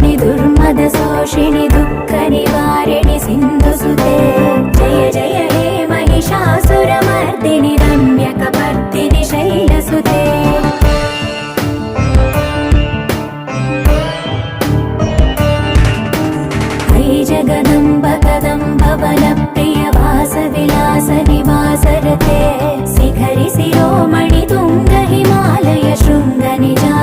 नाशिनि दुर्मदशोषिणि दुःखनिवारिणि सिन्धुसुते जय जय हे महिषासुरमर्दिनि रम्यकपर्दिनि शैलसुते जगदम्ब कदम्ब वनप्रिय वासविलास निवासरते शिखरि शिरोमणि तुङ्ग हिमालय शृङ्ग निज